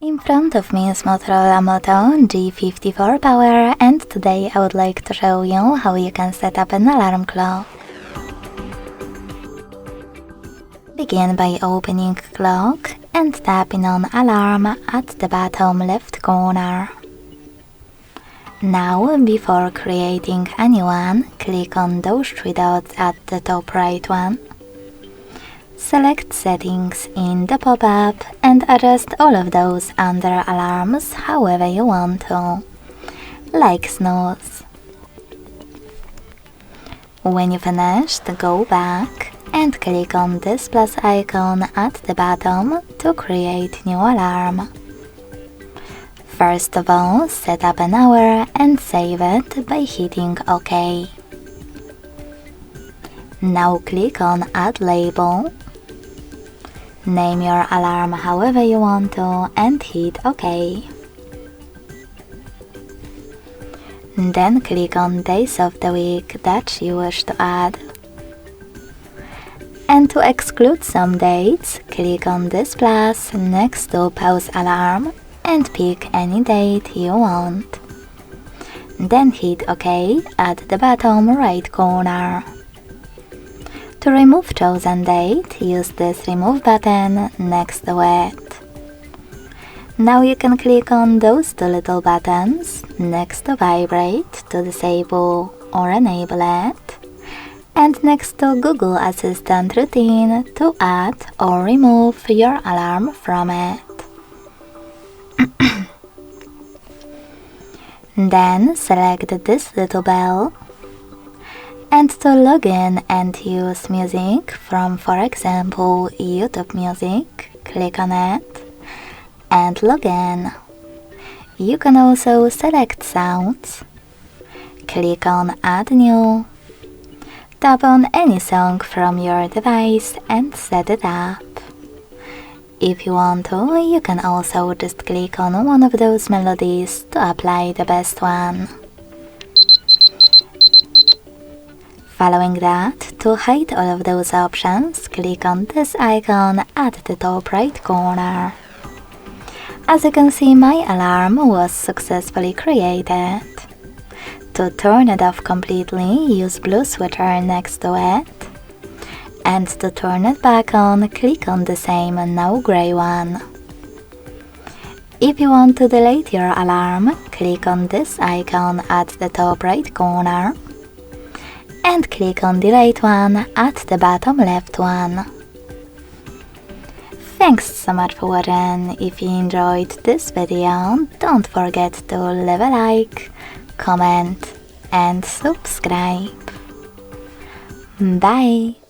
In front of me is Motorola Moto G54 Power, and today I would like to show you how you can set up an alarm clock. Begin by opening clock and tapping on alarm at the bottom left corner. Now, before creating a new one, click on those three dots at the top right one. Select settings in the pop-up and adjust all of those under alarms however you want to, like snooze. When you finished, go back and click on this plus icon at the bottom to create new alarm. First of all, set up an hour and save it by hitting OK. Now click on Add Label. Name your alarm however you want to and hit OK. Then click on Days of the week that you wish to add. And to exclude some dates, click on this plus next to Pause Alarm and pick any date you want. Then hit OK at the bottom right corner. To remove chosen date, use this remove button next to it. Now you can click on those two little buttons next to vibrate to disable or enable it, and next to Google Assistant routine to add or remove your alarm from it. Then select this little bell. And to log in and use music from, for example, YouTube Music, click on it and log in. You can also select sounds. Click on Add New. Tap on any song from your device and set it up. If you want to, you can also just click on one of those melodies to apply the best one. Following that, to hide all of those options, click on this icon at the top right corner. As you can see, my alarm was successfully created. To turn it off completely, use blue switcher next to it. And to turn it back on, click on the same now grey one. If you want to delete your alarm, click on this icon at the top right corner. And click on Delete one at the bottom left one. Thanks so much for watching. If you enjoyed this video, don't forget to leave a like, comment and subscribe. Bye!